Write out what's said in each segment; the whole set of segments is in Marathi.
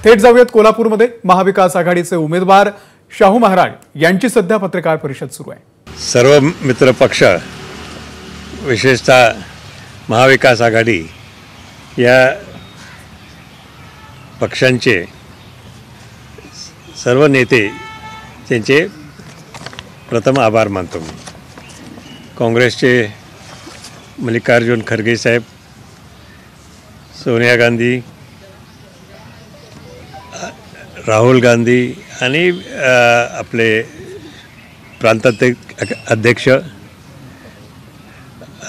थेट जाऊयात कोल्हापूरमध्ये महाविकास आघाडीचे उमेदवार शाहू महाराज यांची सध्या पत्रकार परिषद सुरू आहे। सर्व मित्र पक्ष विशेषतः महाविकास आघाडी या पक्षांचे सर्व नेते त्यांचे प्रथम आभार मानतो। काँग्रेसचे मल्लिकार्जुन खरगे साहेब, सोनिया गांधी, राहुल गांधी आणि आपले प्रांताध्यक्ष अध्यक्ष,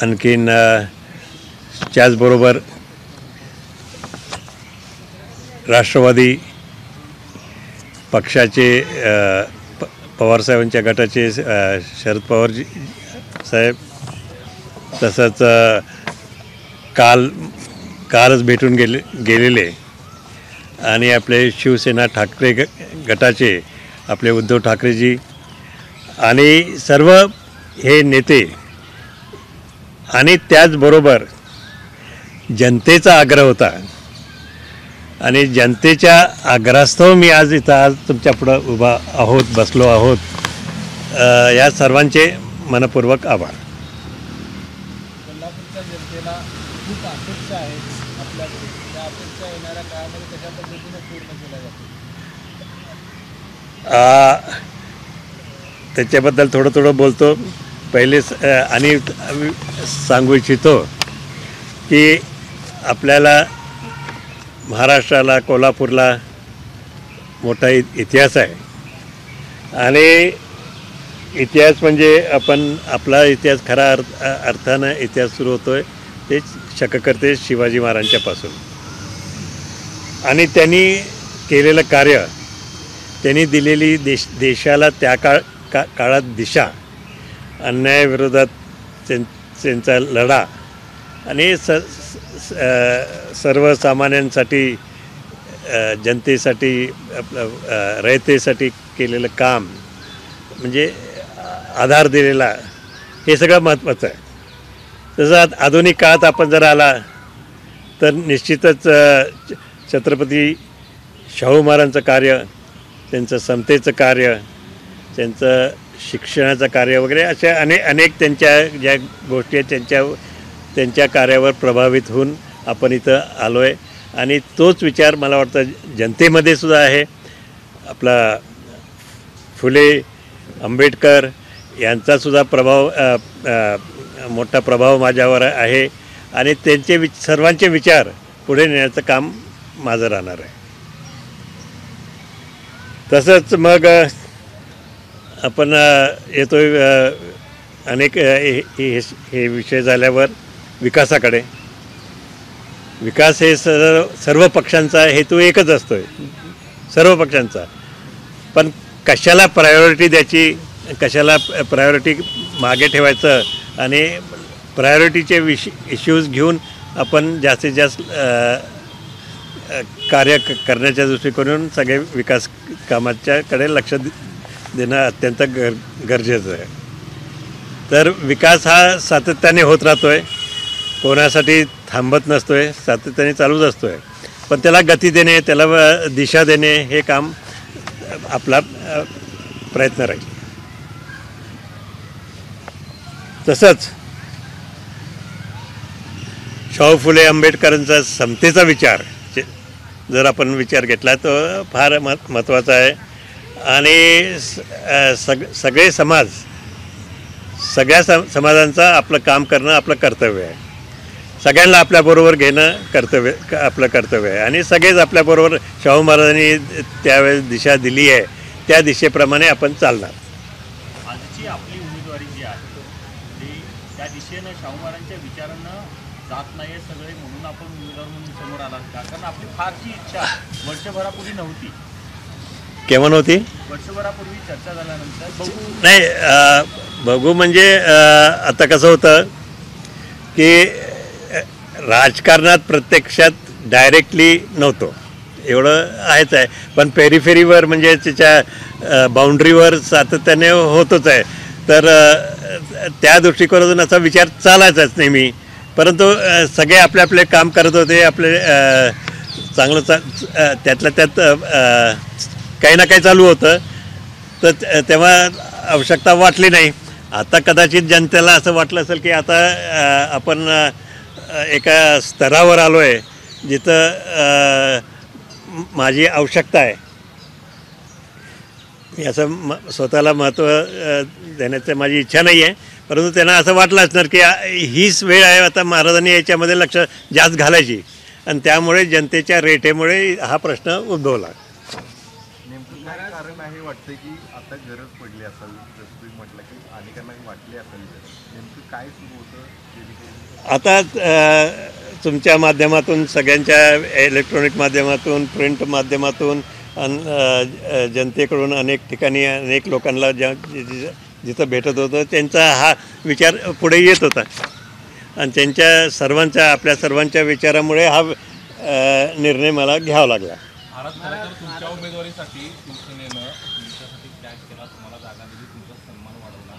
आणखीन त्याचबरोबर राष्ट्रवादी पक्षाचे पवारसाहेबांच्या गटाचे शरद पवारजी साहेब, तसंच कालच भेटून गेलेले आणि आपले शिवसेना ठाकरे गटाचे आपले उद्धव ठाकरेजी आणि सर्व हे नेते, आणि त्याचबरोबर जनतेचा आग्रह होता आणि जनतेच्या आग्रहास्तव मी आज तुमच्या पुढं बसलो आहोत। या सर्वांचे मनपूर्वक आभार। कोल्हापूरच्या जनतेला खूप अपेक्षा आहेत आपल्याकडे, त्या अपेक्षा येणाऱ्या काळामध्ये कशा पद्धतीने पूर्ण केल्या जातील त्याच्याबद्दल थोडं बोलतो। पहिले आणि सांगू इच्छितो की आपल्याला महाराष्ट्राला, कोल्हापूरला मोठा इतिहास आहे आणि इतिहास म्हणजे आपला इतिहास खरा अर्थानं इतिहास सुरू होतोय ते शककर्ते शिवाजी महाराजांच्यापासून, आणि त्यांनी केलेलं कार्य, त्यांनी दिलेली देशाला त्या काळात दिशा, अन्यायाविरोधात त्यांचा लढा आणि सर्वसामान्यांसाठी, जनतेसाठी, रयतेसाठी केलेलं काम, म्हणजे आधार दिलेला, हे सगळं महत्त्वाचं आहे। तसं आधुनिक काळात आपण जर आला तर निश्चितच छत्रपती शाहू महाराजांचं कार्य, त्यांचं समतेचं कार्य, त्यांचं शिक्षणाचं कार्य वगैरे अशा अनेक त्यांच्या ज्या गोष्टी आहेत त्यांच्या कार्यावर प्रभावित होऊन आपण इथं आलो आहे आणि तोच विचार मला वाटतं जनतेमध्ये सुद्धा आहे। आपला फुले, आंबेडकर यांचासुद्धा मोठा प्रभाव माझ्यावर आहे आणि त्यांचे सर्वांचे विचार पुढे नेण्याचं काम माझं राहणार आहे। तसंच मग आपण येतोय अनेक हे विषय झाल्यावर विकासाकडे। विकास हे सर्व पक्षांचा हेतू एकच असतोय, सर्व पक्षांचा, पण कशाला प्रायोरिटी द्यायची, कशाला प्रायोरिटी मागे ठेवायचं आणि प्रायोरिटीचे इश्यूज घेऊन आपण जास्तीत जास्त कार्य करण्याच्या दृष्टिकोनातून सगळे विकास कामाच्याकडे लक्ष देणं अत्यंत गरजेचं आहे। तर विकास हा सातत्याने होत राहतोय, कोणासाठी थांबत नसतोय, सातत्याने चालूच असतोय, पण त्याला गती देणे, त्याला दिशा देणे हे काम आपला प्रयत्न राहील। तसंच शाहू फुले आंबेडकरांचा समतेचा विचार जर आपण विचार घेतला तर फार महत्त्वाचा आहे आणि सगळे समाज, सगळ्या समाजांचं आपलं काम करणं आपलं कर्तव्य आहे। सगळ्यांना आपल्याबरोबर घेणं आपलं कर्तव्य आहे आणि सगळेच आपल्याबरोबर शाहू महाराजांनी त्यावेळेस दिशा दिली आहे त्या दिशेप्रमाणे आपण चालणार। आजची आपली उमेदवारी जी आहे ती त्या दिशेनं शाहू महाराजांच्या विचारांना जात नाही आहे सगळे, म्हणून आपण उमेदवार म्हणून समोर आलात का? कारण आपली फारशी इच्छा वर्षभरापूर्वी नव्हती। केव्हा नव्हती? वर्षभरापूर्वी चर्चा झाल्यानंतर नाही, बघू म्हणजे आता कसं होतं की राजकारणात प्रत्यक्षात डायरेक्टली नव्हतो, एवढं आहेच आहे, पण पेरिफेरीवर म्हणजे त्याच्या बाउंड्रीवर सातत्याने होतच आहे। तर त्या दृष्टिकोनातून असा विचार चालायचाच नेहमी, परंतु सगळे आपले आपले काम करत होते, आपले चांगलं त्यातल्या त्यात काही ना काही चालू होतं, तर तेव्हा आवश्यकता वाटली नाही. आता कदाचित जनतेला असं वाटलं असेल की आता आपण एका स्तरावर आलो आहे जिथं माझी आवश्यकता आहे. मी असं स्वतःला महत्त्व देण्याचं माझी इच्छा नाही आहे, परंतु त्यांना असं वाटलं असणार की हीच वेळ आहे आता महाराजांनी याच्यामध्ये लक्ष जास्त घालायची, आणि त्यामुळे जनतेच्या रेटेमुळे हा प्रश्न उद्भवला. नेमकं काय कारण आहे वाटतं की आता गरज पडली असावी, जसं तुम्ही म्हटलं की अनेकांना वाटली असावी, नेमकं काय सुरू होतं? आता तुमच्या माध्यमातून, सगळ्यांच्या इलेक्ट्रॉनिक माध्यमातून, प्रिंट माध्यमातून, जनतेकडून अनेक ठिकाणी अनेक लोकांना जिथं भेटत होतं त्यांचा हा विचार पुढे येत होता, आणि त्यांच्या सर्वांच्या, आपल्या सर्वांच्या विचारामुळे हा निर्णय मला घ्यावा लागला. तुमच्या उमेदवारीसाठी शिवसेनेनं तुमच्यासाठी त्याग केला, तुम्हाला जागा दिली, तुमचा सन्मान वाढवला.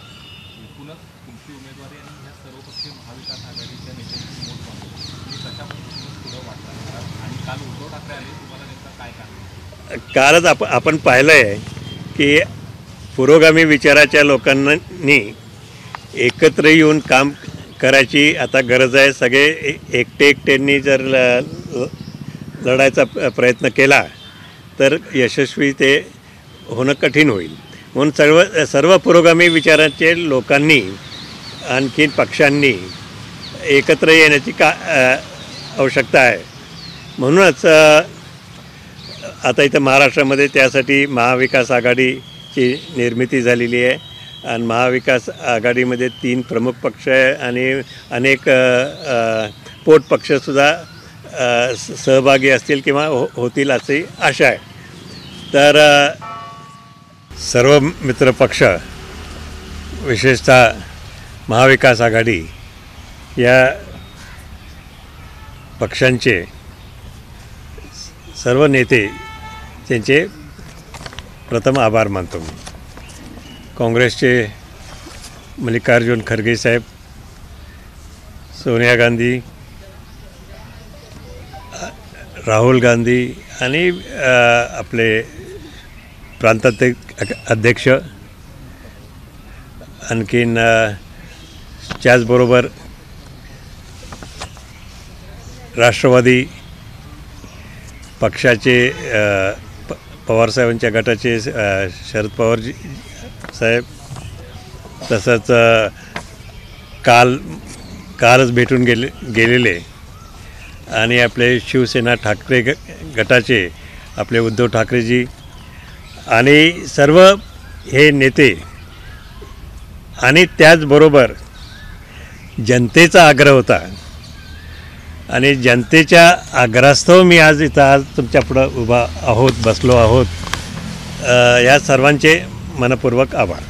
एकूणच तुमची उमेदवारी आणि ह्या सर्वपक्षीय महाविकास आघाडीच्या नेत्यांची मोठ पाहून तुम्ही कशा पद्धतीनं पुढं वाटणार, आणि काल उद्धव ठाकरे आले, तुम्हाला नेमका काय कारण? कालच आपण पाहिलं आहे की पुरोगामी विचाराच्या लोकांनी एकत्र येऊन काम करायची आता गरज आहे. सगळे एकट्यांनी जर लढायचा प्रयत्न केला तर यशस्वी ते होणं कठीण होईल. म्हणून सर्व पुरोगामी विचाराचे लोकांनी, आणखी पक्षांनी एकत्र येण्याची आवश्यकता आहे. म्हणूनच आता इथं महाराष्ट्रामध्ये त्यासाठी महाविकास आघाडीची निर्मिती झालेली आहे, आणि महाविकास आघाडीमध्ये 3 प्रमुख पक्ष आहे आणि अनेक पोटपक्षसुद्धा सहभागी असतील किंवा होतील अशी आशा आहे. तर सर्व मित्रपक्ष, विशेषतः महाविकास आघाडी या पक्षांचे सर्व नेते, त्यांचे प्रथम आभार मानतो मी. काँग्रेसचे मल्लिकार्जुन खरगे साहेब, सोनिया गांधी, राहुल गांधी आणि आपले प्रांताध्यक्ष अध्यक्ष, आणखीन त्याचबरोबर राष्ट्रवादी पक्षाचे पवारसाहेबांच्या गटाचे शरद पवारजी साहेब, तसंच कालच भेटून गेलेले आणि आपले शिवसेना ठाकरे गटाचे आपले उद्धव ठाकरेजी आणि सर्व हे नेते, आणि त्याचबरोबर जनतेचा आग्रह होता, आणि जनतेच्या आग्रहास्तव मी आज तुमच्या पुढं बसलो आहोत. या सर्वांचे मनपूर्वक आभार.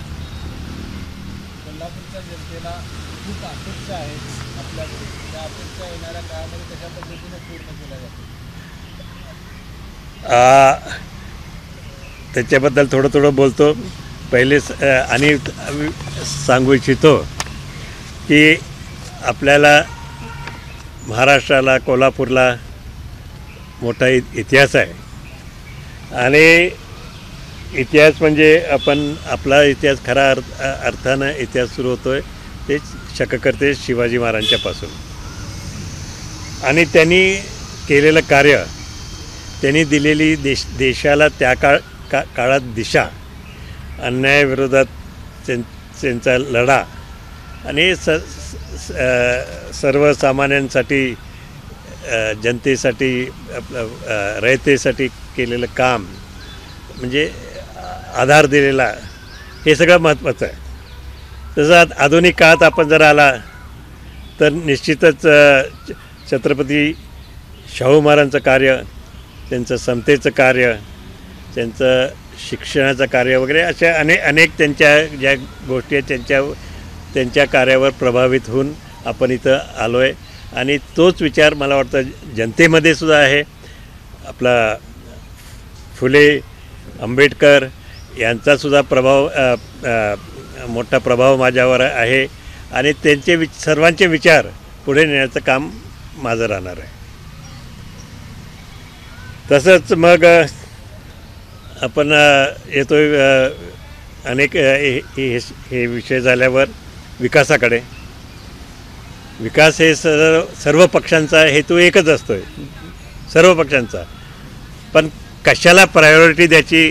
कोल्हापूरच्या जनतेला खूप अपेक्षा आहेत आपल्याकडे, त्या अपेक्षा येणाऱ्या काळामध्ये कशा पद्धतीने पूर्ण केल्या जातील? त्याच्याबद्दल थोडं बोलतो. पहिले आणि सांगू इच्छितो की आपल्याला महाराष्ट्राला, कोल्हापूरला मोठा इतिहास आहे, आणि इतिहास म्हणजे आपला इतिहास खऱ्या अर्थानं इतिहास सुरू होतो आहे ते शककर्ते शिवाजी महाराजांच्यापासून, आणि त्यांनी केलेलं कार्य, त्यांनी दिलेली देशाला त्या काळात दिशा, अन्यायाविरोधात त्यांचा लढा, आणि सर्वसामान्यांसाठी, जनतेसाठी, रयतेसाठी केलेलं काम, म्हणजे आधार दिलेला, हे सगळं महत्त्वाचं आहे. तसं आधुनिक काळात आपण जर आला तर निश्चितच छत्रपती शाहू महाराजांचं कार्य, त्यांचं समतेचं कार्य, त्यांचं शिक्षणाचं कार्य वगैरे अशा अनेक त्यांच्या ज्या गोष्टी आहेत त्यांच्या कार्यावर प्रभावित होऊन आपण इथं आलो आहे, आणि तोच विचार मला वाटतं जनतेमध्ये सुद्धा आहे. आपला फुले, आंबेडकर यांचासुद्धा मोठा प्रभाव माझ्यावर आहे, आणि त्यांचे सर्वांचे विचार पुढे नेण्याचं काम माझं राहणार आहे. तसंच मग आपण येतो अनेक हे विषय झाल्यावर विकासाकडे. विकास हे सर्व पक्षांचा हेतू एकच असतो आहे, सर्व पक्षांचा. पण कशाला प्रायोरिटी द्यायची,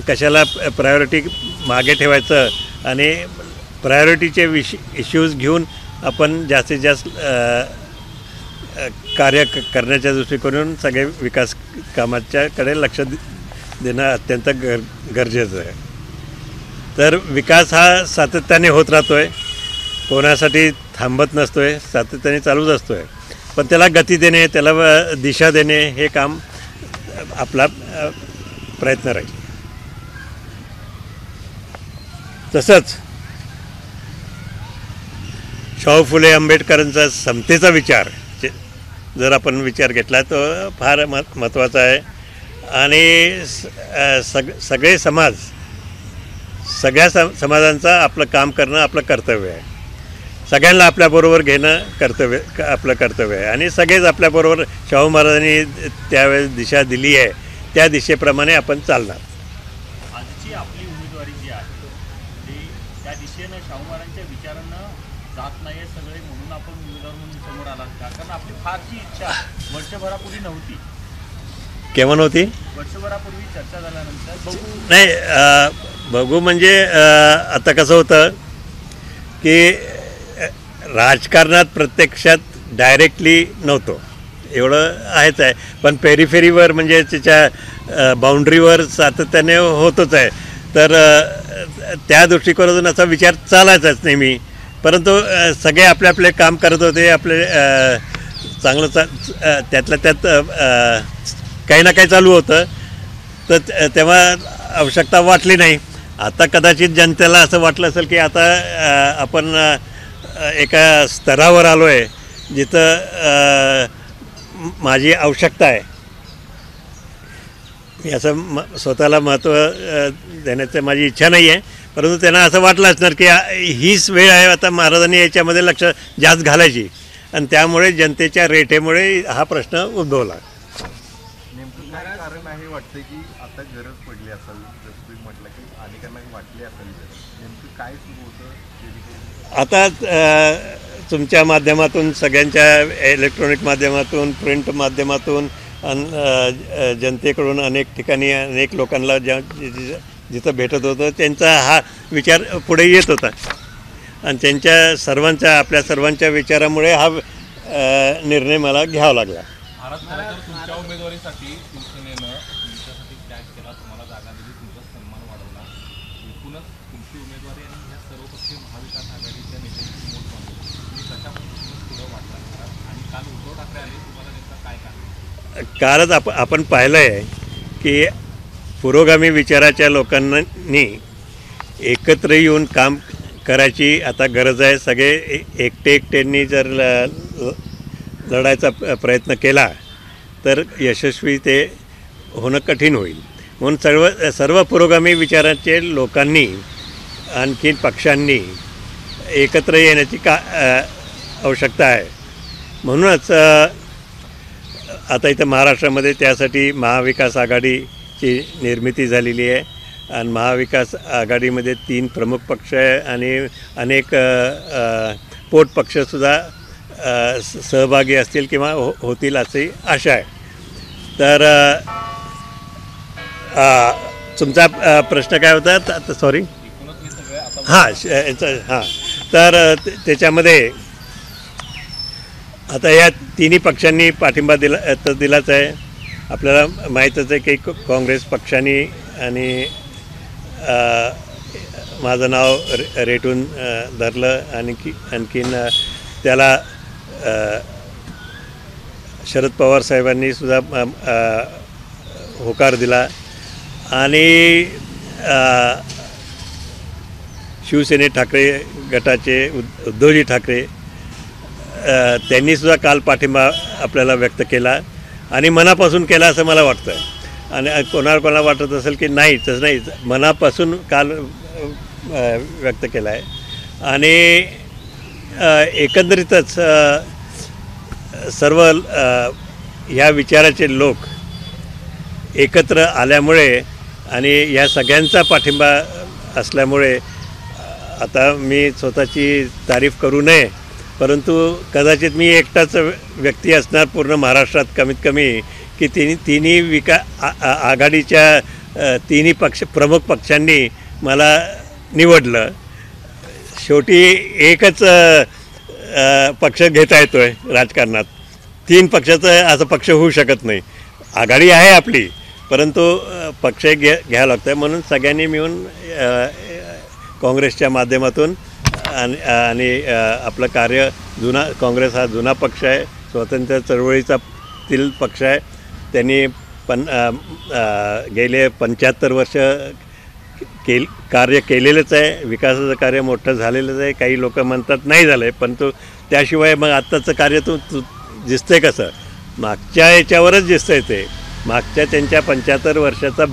कशाला प्रायोरिटी मागे ठेवायचं आणि प्रायोरिटीचे इश्यूज घेऊन आपण जास्तीत जास्त कार्य करण्याच्या दृष्टिकोनातून सगळे विकास कामाच्याकडे लक्ष देणं अत्यंत गरजेचं आहे. तर विकास हा सातत्याने होत राहतो आहे, कोणासाठी थांबत नसतो आहे, सातत्याने चालूच असतो आहे. पण त्याला गती देणे, त्याला दिशा देणे हे काम आपला प्रयत्न राहील. तसंच शाहू फुले आंबेडकरांचा समतेचा विचार जर आपण विचार घेतला तर फार महत्त्वाचा आहे. आणि सगळे समाज, सगळ्या समाजांचं आपलं काम करणं आपलं कर्तव्य आहे. सगळ्यांना आपल्याबरोबर घेणं आपलं कर्तव्य आहे. आणि सगळेच आपल्याबरोबर शाहू महाराजांनी त्यावेळेस दिशा दिली आहे त्या दिशेप्रमाणे आपण चालणार. आजची आपली उमेदवारी जी आहे ती त्या दिशेनं शाहू महाराजांच्या विचारांना जात नाही आहे सगळे, म्हणून आपण उमेदवार म्हणून समोर आलात का? कारण आपली फारची इच्छा वर्षभरापूर्वी नव्हती. केव्हा नव्हती? वर्षभरापूर्वी चर्चा झाल्यानंतर नाही, बघू म्हणजे आता कसं होतं की राजकारणात प्रत्यक्षात डायरेक्टली नव्हतो, एवढं आहेच आहे. पण पेरिफेरीवर म्हणजे त्याच्या बाउंड्रीवर सातत्याने होतच आहे. तर त्या दृष्टिकोनातून असा विचार चालायचाच नेहमी. परंतु सगळे आपले आपले काम करत होते, आपले चांगलं त्यातल्या त्यात काही ना काही चालू होतं. तर तेव्हा आवश्यकता वाटली नाही. आता कदाचित जनतेला असं वाटलं असेल की आता आपण एका स्तरावर आलो आहे जिथं माझी आवश्यकता आहे. मी असं स्वतःला महत्त्व देण्याचं माझी इच्छा नाही आहे. परंतु त्यांना असं वाटलं असणार की हीच वेळ आहे आता महाराजांनी याच्यामध्ये लक्ष जास्त घालायची आणि त्यामुळे जनतेच्या रेटेमुळे हा प्रश्न उद्भवला. नेमकं काय कारण आहे वाटतं की आता गरज पडली असावी, जसं तुम्ही म्हटलं की अनेकांना वाटली असावी गरज, नेमकं काय सुरू होतं जेणेकरून आता तुमच्या माध्यमातून, सगळ्यांच्या इलेक्ट्रॉनिक माध्यमातून, प्रिंट माध्यमातून आणि जनतेकडून अनेक ठिकाणी अनेक लोकांना जिथं भेटत होतं त्यांचा हा विचार पुढे येत होता आणि त्यांच्या सर्वांच्या, आपल्या सर्वांच्या विचारामुळे हा निर्णय मला घ्यावा लागला. महाराज, खरं तर तुमच्या उमेदवारीसाठी शिवसेनेनं तुमच्यासाठी त्याग केला, तुम्हाला जागा दिली, तुमचा सन्मान वाढवला. एकूणच तुमची उमेदवारी आणि ह्या सर्वपक्षीय महाविकास आघाडीच्या नेत्यांची मोठ बांधली. तुम्ही कशा पद्धतीनं पुढं वाटला आणि काल उद्धव ठाकरे आले, तुम्हाला नेमका काय कारण? कालच आपण पाहिलं आहे की पुरोगामी विचाराच्या लोकांनी एकत्र येऊन काम करायची आता गरज आहे. सगळे एकट्यांनी जर लढायचा प्रयत्न केला तर यशस्वी ते होणं कठीण होईल. म्हणून सर्व पुरोगामी विचाराचे लोकांनी, आणखीन पक्षांनी एकत्र येण्याची आवश्यकता आहे. म्हणूनच आता इथं महाराष्ट्रामध्ये त्यासाठी महाविकास आघाडीची निर्मिती झालेली आहे आणि महाविकास आघाडीमध्ये 3 प्रमुख पक्ष आहे आणि अनेक पोटपक्षसुद्धा सहभागी असतील किंवा होतील अशी आशा आहे. तर तुमचा प्रश्न काय होता? सॉरी. हां, तर त्याच्यामध्ये आता या तिन्ही पक्षांनी पाठिंबा दिलाच आहे. आपल्याला माहीतच आहे की काँग्रेस पक्षाने आणि माझं नाव रेटून धरलं आणि आणखीन त्याला शरद पवार साहेबांनी सुद्धा होकार दिला आणि शिवसेने ठाकरे गटाचे उद्धवजी ठाकरे त्यांनीसुद्धा काल पाठिंबा आपल्याला व्यक्त केला आणि मनापासून केला असं मला वाटतं. आणि कोणाला वाटत असेल की नाही, तसं नाही, मनापासून काल व्यक्त केला आहे. आणि एकंदरीतच सर्व ह्या विचाराचे लोक एकत्र आल्यामुळे आणि या सगळ्यांचा पाठिंबा असल्यामुळे आता मी स्वतःची तारीफ करू नये, परंतु कदाचित मी एकटाच व्यक्ती असणार पूर्ण महाराष्ट्रात कमीत कमी की तिन्ही आघाडीच्या तिन्ही प्रमुख पक्षांनी मला निवडलं. शेवटी एकच पक्ष घेता येतो आहे राजकारणात. 3 पक्षाचं असं पक्ष होऊ शकत नाही. आघाडी आहे आपली, परंतु पक्ष घ्यावं लागतं. म्हणून सगळ्यांनी मिळून काँग्रेसच्या माध्यमातून आणि आपलं कार्य काँग्रेस हा जुना पक्ष आहे, स्वातंत्र्य चळवळीचा पक्ष आहे. त्यांनी गेले 75 वर्ष कार्य केलेलंच आहे. विकासाचं कार्य मोठं झालेलंच आहे. काही लोक म्हणतात नाही झालं आहे, परंतु त्याशिवाय मग आत्ताचं कार्य तू दिसतं आहे कसं? मागच्या याच्यावरच दिसतं आहे. ते मागच्या त्यांच्या 75 वर्षाचा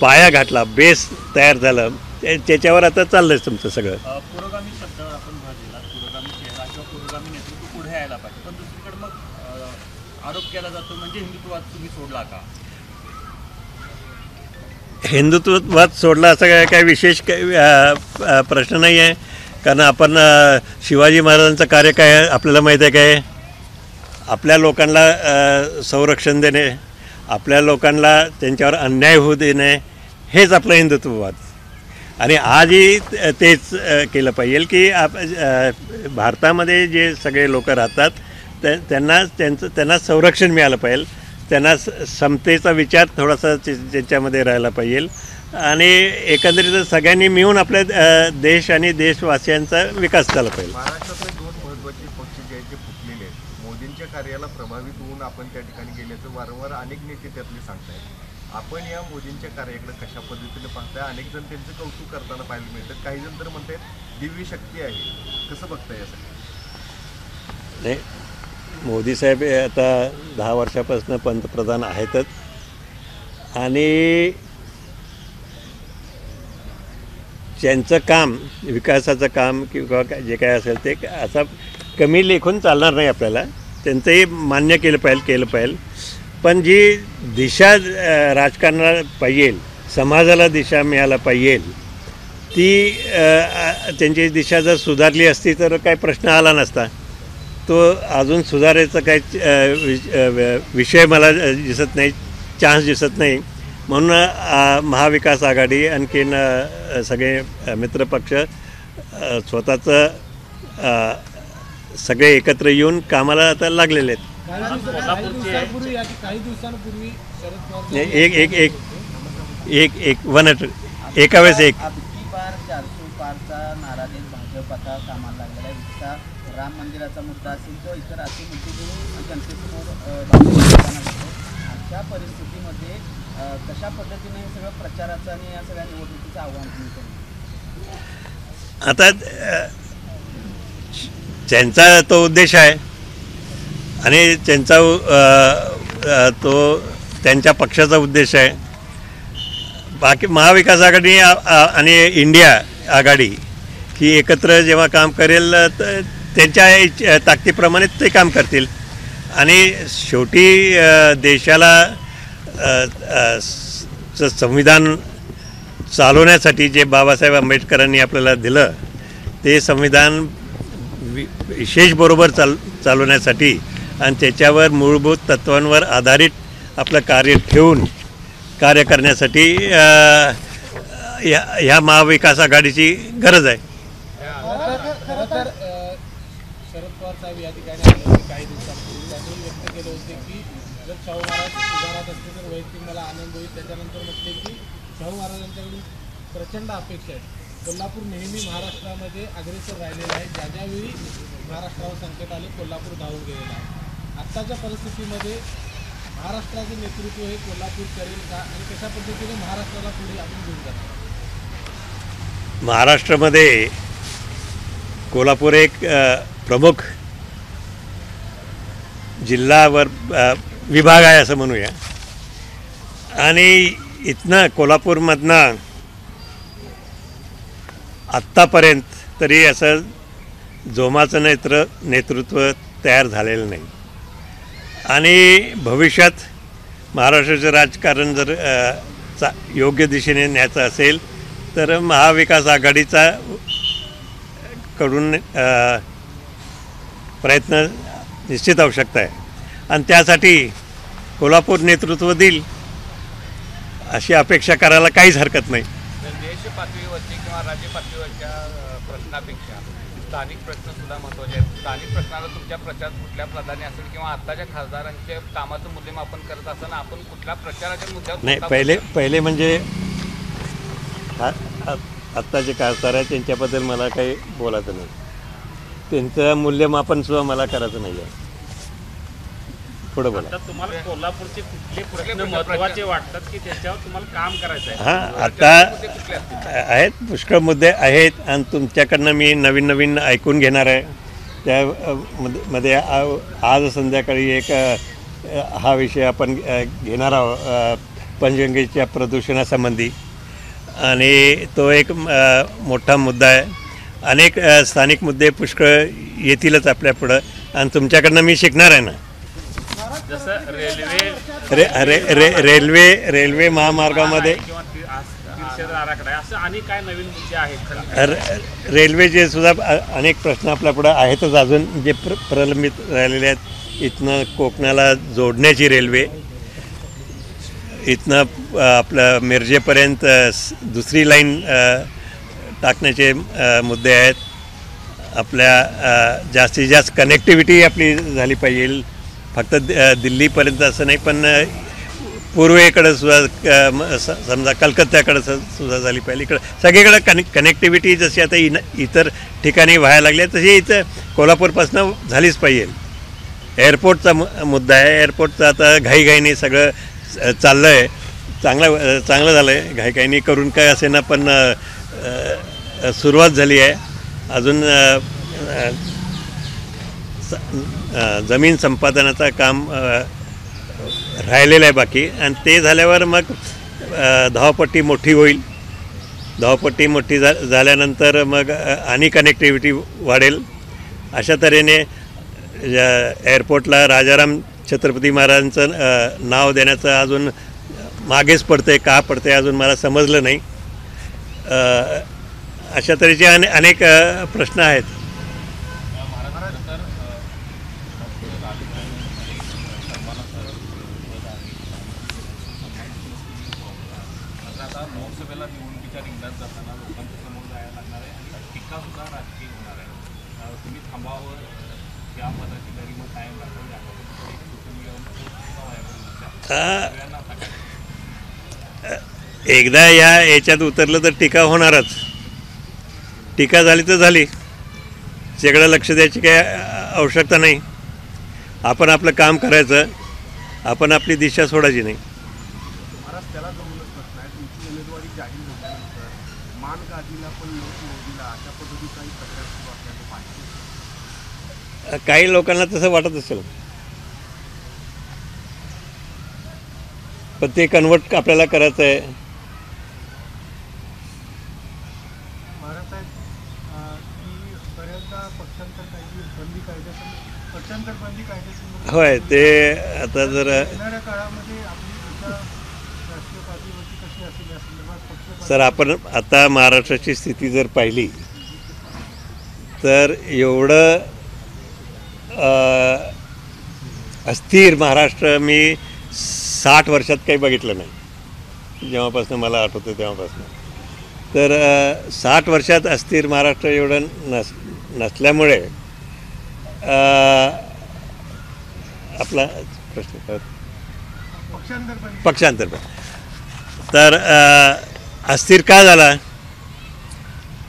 पाया घातला, बेस तयार झालं, त्याच्यावर आता चाललं आहे तुमचं सगळं. पुरोगामी शब्दावर आपण भर दिला, पुरोगामी चेहरा किंवा पुरोगामी नेतृत्व पुढे यायला पाहिजे, पण दुसरीकडे मग आरोप केला जातो म्हणजे हिंदुत्ववाद तुम्ही सोडला का? हिंदुत्ववाद सोडला असा काही विशेष प्रश्न नाही आहे. कारण आपण शिवाजी महाराजांचं कार्य काय आहे आपल्याला माहीत आहे काय? आपल्या लोकांना संरक्षण देणे, आपल्या लोकांना त्यांच्यावर अन्याय होऊ देणे, हेच आपलं हिंदुत्ववाद. आणि आजही तेच केलं पाहिजे की भारतामध्ये जे सगळे लोक राहतात त्यांना संरक्षण मिळालं पाहिजे. त्यांना समतेचा विचार थोडासा त्याच्यामध्ये राहायला पाहिजे. आणि एकंदरीत सगळ्यांनी मिळून आपल्या देश आणि देशवासियांचा विकास झाला पाहिजे. महाराष्ट्रातले 2 महत्त्वाचे पक्ष जे आहेत ते फुटलेले आहेत. मोदींच्या कार्याला प्रभावित होऊन आपण त्या ठिकाणी गेल्याचं वारंवार अनेक नेते त्यातले सांगतायत. आपण या मोदींच्या कार्याकडे कशा पद्धतीने पाहताय? अनेक जण त्यांचं कौतुक करताना पाहायला मिळतात, काही जण तर म्हणतात दिव्य शक्ती आहे. कसं बघताय यासाठी? नाही, मोदी साहेब आता 10 वर्षापासून पंतप्रधान आहेतच. आणि त्यांचं काम, विकासाचं काम किंवा जे काय असेल ते असं कमी लेखून चालणार नाही. आपल्याला त्यांचंही मान्य केलं पाहिजे. पण जी दिशा राजकारणाला पाहिजे, समाजाला दिशा मिळायला पाहिजे, ती त्यांची दिशा जर सुधारली असती तर काही प्रश्न आला नसता. तो अजून सुधारायचा काही विषय मला दिसत नाही, चान्स दिसत नाही. म्हणून महाविकास आघाडी आणखीन सगळे मित्रपक्ष स्वतःचं सगळे एकत्र येऊन कामाला आता लागलेले आहेत. काही दिवसांपूर्वी शरद पवार एका वेळेस एक अबकी बार 400 पारचा नारा देत भाजप आता कामाला लागलेला आहे. विशेषतः राम मंदिराचा मुद्दा असेल किंवा इतर असे मुद्दे घेऊन जनतेसमोर अशा परिस्थितीमध्ये कशा पद्धतीने हे सगळं प्रचाराचं आणि या सगळ्या निवडणुकीचं आव्हान तुम्ही करू? आता त्यांचा तो उद्देश आहे आणि त्यांच्या पक्षाचा उद्देश आहे. बाकी महाविकास आघाडी आणि इंडिया आघाडी ही एकत्र जेव्हा काम करेल तर त्यांच्या ताकदीप्रमाणे ते काम करतील. आणि शेवटी देशाला संविधान चालवण्यासाठी जे बाबासाहेब आंबेडकरांनी आपल्याला दिलं ते संविधान विशेष बरोबर चालवण्यासाठी आणि त्याच्यावर मूलभूत तत्वांवर आधारित आपलं कार्य ठेवून कार्य करण्यासाठी ह्या महाविकास आघाडीची गरज आहे. खरं तर शरद पवार साहेब या ठिकाणी आले होते काही दिवसांपूर्वी. त्यांनी व्यक्त केले होते की जर शाहू महाराज सुधारत असते तर वैयक्तिक मला आनंद होईल. त्याच्यानंतर म्हटले की शाहू महाराजांच्याकडून प्रचंड अपेक्षा आहेत. कोल्हापूर नेहमी महाराष्ट्रामध्ये अग्रेसर राहिलेलं आहे. ज्यावेळी महाराष्ट्रावर संकट आले कोल्हापूर धावून गेलेलं आहे. आत्ताच्या परिस्थितीमध्ये महाराष्ट्राचं नेतृत्व हे कोल्हापूर करेल का आणि कशा पद्धतीने महाराष्ट्राला पुढे आपण घेऊन जाणार? महाराष्ट्रामध्ये कोल्हापूर एक प्रमुख जिल्हावर विभाग आहे असं म्हणूया. आणि इथनं कोल्हापूरमधनं आत्तापर्यंत तरी असं जोमाचं नेतृत्व तयार झालेलं नाही. आणि भविष्यात महाराष्ट्राचं राजकारण जर योग्य दिशेने न्यायचं असेल तर महाविकास आघाडीचा कडून प्रयत्न निश्चित आवश्यकता आहे आणि त्यासाठी कोल्हापूर नेतृत्व देईल अशी अपेक्षा करायला काहीच हरकत नाही. देश पातळीवरती किंवा राज्य पातळीवरच्या प्रश्नापेक्षा स्थानिक प्रश्न सुद्धा महत्त्वाचे आहेत. स्थानिक प्रश्नाला तुमच्या प्रचार कुठल्या प्राधान्य असेल किंवा आत्ताच्या खासदारांच्या कामाचं मूल्यमापन करत असताना आपण कुठल्या प्रचाराच्या मुद्द्यावर नाही, पहिले म्हणजे आत्ता जे खासदार आहेत त्यांच्याबद्दल मला काही बोलायचं नाही. त्यांचं मूल्यमापन सुद्धा मला करायचं नाही आहे. पुढे बोला. आता तुम्हाला कोल्हापूरचे कुठले प्रश्न महत्त्वाचे वाटतात की त्याच्यावर तुम्हाला काम करायचं आहे? हां, आता आहेत, पुष्कळ मुद्दे आहेत आणि तुमच्याकडनं मी नवीन ऐकून घेणार आहे. त्या मध्ये आज संध्याकाळी एक हा विषय आपण घेणार आहोत पंचगंगेच्या प्रदूषणासंबंधी आणि तो एक मोठा मुद्दा आहे. अनेक स्थानिक मुद्दे पुष्कळ येतीलच आपल्यापुढं आणि तुमच्याकडनं मी शिकणार आहे ना. जसं रेल्वे महामार्गामध्ये किंवा तीर्थक्षेत्र आराखडा असं आणि काय नवीन मुद्दे आहेत? रेल्वेचे सुद्धा अनेक प्रश्न आपल्यापुढं आहेतच अजून जे प्रलंबित राहिलेले आहेत. इथनं कोकणाला जोडण्याची रेल्वे, इथनं आपलं मिरजेपर्यंत दुसरी लाईन टाकण्याचे मुद्दे आहेत. आपल्या जास्तीत जास्त कनेक्टिव्हिटी आपली झाली पाहिजे. फक्त दिल्लीपर्यंत असं नाही पण पूर्वेकडं सुद्धा समजा कलकत्त्याकडं सुद्धा झाली पाहिजे. इकडं सगळीकडं कनेक्टिव्हिटी जशी आता इतर ठिकाणी व्हायला लागली तशी इथं कोल्हापूरपासून झालीच पाहिजे. एअरपोर्टचा मुद्दा आहे. एअरपोर्टचं आता घाईघाईने सगळं चाललं आहे. चांगलं झालं आहे. घाईघाईने करून काय असे ना पण सुरुवात झाली आहे. अजून जमीन संपादनाचं काम राहिलेलं आहे बाकी आणि ते झाल्यावर मग धावपट्टी मोठी होईल. धावपट्टी मोठी झाल्यानंतर मग आणि कनेक्टिव्हिटी वाढेल. अशा तऱ्हेने एअरपोर्टला राजाराम छत्रपती महाराजांचं नाव देण्याचं अजून मागेच पडतं आहे. का पडतं आहे अजून मला समजलं नाही. अशा तऱ्हेचे अनेक प्रश्न आहेत. लोकसभेला निवडणुकीच्या रिंगणात जाताना लोकांच्या समोर जायला लागणार आहे आणि टीका सुद्धा राजकीय होणार आहे. तुम्ही थांबावं त्या पदाधिकारी मग कायम राखावी एकदा याच्यात उतरलं तर टीका होणारच. टीका झाली तर झाली. सगळं लक्ष द्यायची काही आवश्यकता नाही. आपण आपलं काम करायचं. आपण आपली दिशा सोडायची नाही. त्याला जमूनच नसणार. तुमची उमेदवारी जाहीर झाल्यानंतर मान गादीला पण मोदीला अशा पद्धतीचा काही प्रकार सुरू असल्याचं पाहिजे. काही लोकांना तसं वाटत असेल पण ते कन्वर्ट आपल्याला करायचं आहे. होय, ते आता जर सर आपण आता महाराष्ट्राची स्थिती जर पाहिली तर एवढं अस्थिर महाराष्ट्र मी 60 वर्षात काही बघितलं नाही. जेव्हापासून मला आठवतं तेव्हापासून. तर 60 वर्षात अस्थिर महाराष्ट्र एवढं नसल्यामुळे आपला प्रश्न पक्षांतर. तर अस्थिर का झाला?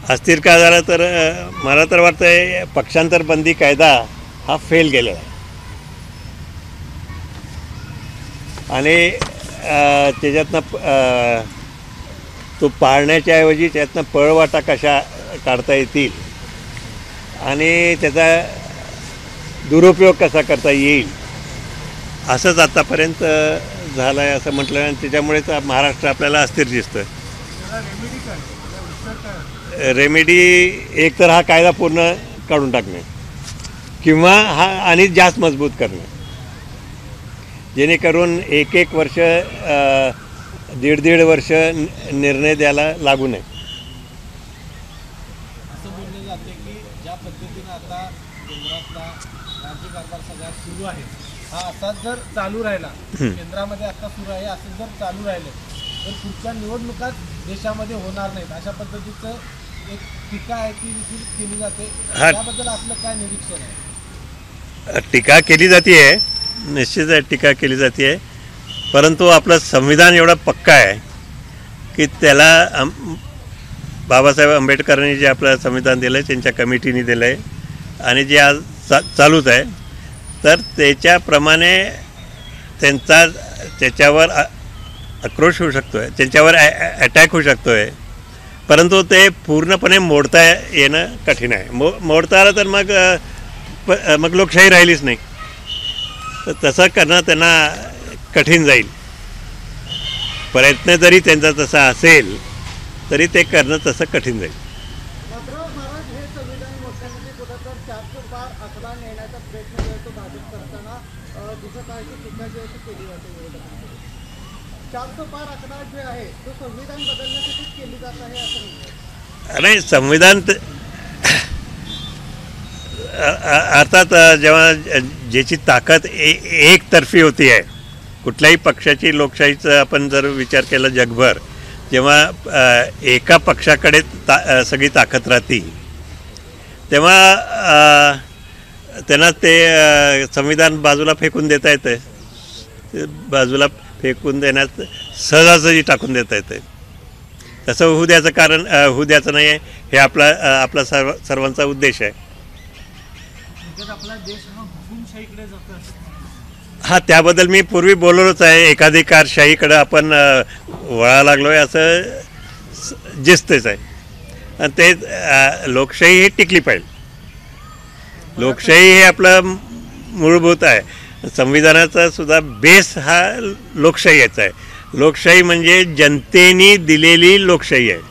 अस्थिर का झाला तर मला तर वाटतं आहे पक्षांतर बंदी कायदा हा फेल गेलेला आहे आणि त्याच्यातनं तो पाळण्याच्या ऐवजी त्यातनं पळवाटा कशा काढता येतील आणि त्याचा दुरुपयोग कसा करता येईल असंच आत्तापर्यंत झालं आहे असं म्हटलं. आणि त्याच्यामुळेच महाराष्ट्र आपल्याला अस्थिर दिसतं. रेमेडी एक तर हा कायदा पूर्ण काढून टाकणे किंवा हा आणि जास्त मजबूत करणे. जेणेकरून एक वर्ष दीड वर्ष निर्णय द्यायला लागू नये. असं बोलले जाते की ज्या पद्धतीनं आता केंद्रातला राज्यकारभार सगळ्यात सुरू आहे, हा असाच जर चालू राहिला, केंद्रामध्ये आता सुरू आहे असं जर चालू राहिलं तर पुढच्या निवडणुकात देशामध्ये होणार नाहीत, अशा पद्धतीचं एक टीका आहे ती देखील केली जाते. त्याबद्दल आपलं काय निरीक्षण आहे? टीका केली जाते, निश्चित टीका केली जाते, परंतु आपलं संविधान एवढा पक्का आहे की त्याला बाबासाहेब आंबेडकरांनी जे आपलं संविधान दिलं आहे, त्यांच्या कमिटीने दिलं आहे आणि जे आज चालूच आहे, तर त्याच्याप्रमाणे त्याच्यावर आक्रोश होऊ शकतो आहे, त्यांच्यावर अटॅक होऊ शकतो आहे, परंतु ते पूर्णपणे मोडता येणं कठीण आहे. मोडता आलं तर मग लोकशाही राहिलीच नाही. तर तसं करणं त्यांना कठीण जाईल. प्रयत्न जरी त्यांचा तसा असेल तरी ते करणं तसं कठीण जाईल. मात्र महाराज हे संविधान मोठ्यामध्ये कुठं 400 पार आकडा नेण्याचा प्रयत्न जो आहे तो भाजप करताना दिसत आहे की टीका जी आहे ती केली जाते विरोधकांकडून. 400 पार आकडा जे आहे तो संविधान बदलण्यासाठीच केली जात आहे असं नाही. नाही, संविधान अर्थात जेव्हा ज्याची ताकद एकतर्फी होती आहे, कुठल्याही पक्षाची लोकशाहीचा आपण जर विचार केला जगभर, जेव्हा एका पक्षाकडे सगळी ताकद राहते तेव्हा त्यांना ते संविधान बाजूला फेकून देता येतं, बाजूला फेकून देण्यात सहजासहजी टाकून देता येतं. तसं होऊ द्यायचं नाही आहे, हे आपला सर्वांचा उद्देश आहे. आपला देश हा हुकुमशाहीकडे जातो. हा, त्याबद्दल मी पूर्वी बोललोच आहे. एकाधिकारशाहीकडे आपण वळा लागलो आहे असं दिसतेच आहे. आणि ते लोकशाही ही टिकली पाहिजे. लोकशाही हे आपलं मूलभूत आहे. संविधानाचा सुद्धा बेस हा लोकशाहीचा आहे. लोकशाही म्हणजे जनतेने दिलेली लोकशाही आहे.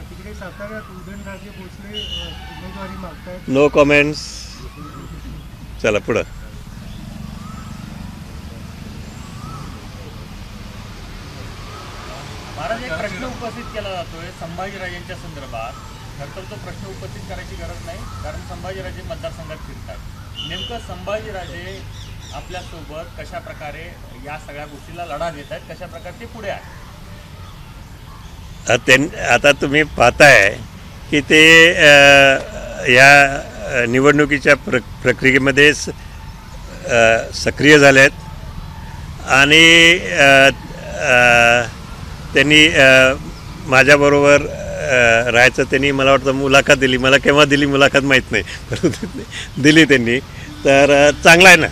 तिकडे साताऱ्यात उदयनराजे भोसले उमेदवारी मागतायत. No comments. चला पुढं. महाराज, एक प्रश्न उपस्थित केला जातोय संभाजीराजांच्या संदर्भात. खरं तर तो प्रश्न उपस्थित करायची गरज नाही, कारण संभाजीराजे मतदारसंघात फिरतात. नेमकं संभाजीराजे आपल्यासोबत कशा प्रकारे या सगळ्या गोष्टीला लढा देत आहेत, कशा प्रकारे ते पुढे आहेत? आता तुम्ही पाहताय की ते या निवडणुकीच्या प्रक्रियेमध्ये सक्रिय झाले आहेत आणि त्यांनी माझ्याबरोबर राहायचं त्यांनी मला वाटतं मुलाखत दिली. मला केव्हा दिली मुलाखत माहीत नाही, परंतु दिली त्यांनी. तर चांगलं आहे ना,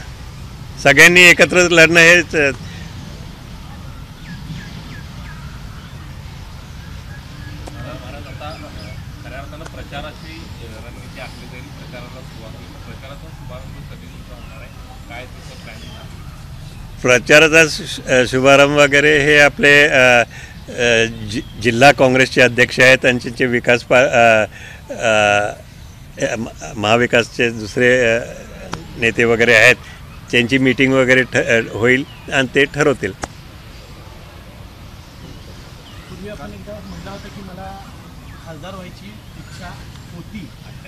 सगळ्यांनी एकत्र लढणं हेच. महाराज, आता खऱ्या अर्थानं प्रचाराची रणनीती आखली जाईल, प्रचाराला सुरुवात होईल. प्रचाराचा शुभारंभ कधी होणार आहे, काय त्याचं प्लॅनिंग आहे? प्रचाराचा शुभारंभ वगैरे हे आपले जिल्हा काँग्रेसचे अध्यक्ष आहेत आणि त्यांचे विकास महाविकासचे दुसरे नेते वगैरे आहेत, त्यांची मीटिंग वगैरे होईल आणि ते ठरवतील. पूर्वी आपण एकदा म्हटलं होतं की मला खासदार व्हायची इच्छा होती,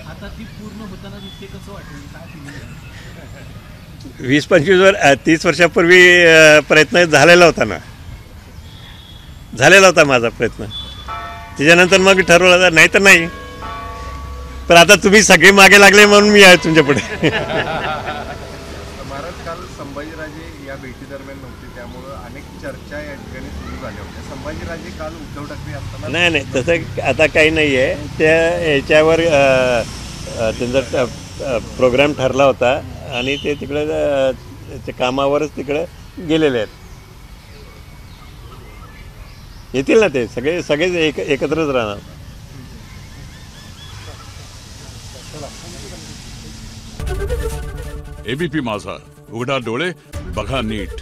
आता ती पूर्ण होताना दिसते. कसं वाटेल, काय फीलिंग? 20-25 वर्षापूर्वी प्रयत्न झालेला होता ना, झालेला होता माझा प्रयत्न. त्याच्यानंतर मग ठरवलं नाही तर नाही. पण आता तुम्ही सगळे मागे लागले म्हणून मी आहे तुमच्यापुढे. महाराज, काल संभाजीराजे या भेटीदरम्यान नव्हते, त्यामुळं अनेक चर्चा या ठिकाणी सुरू झाल्या होत्या. संभाजीराजे काल उद्धव ठाकरे असताना नाही, तसं आता काही नाही आहे. त्या याच्यावर त्यांचा प्रोग्राम ठरला होता आणि ते तिकडं ते कामावरच तिकडं गेलेले आहेत. येतील ना ते सगळेच एकत्रच राहणार. एबीपी माझा, उघडा डोळे बघा नीट.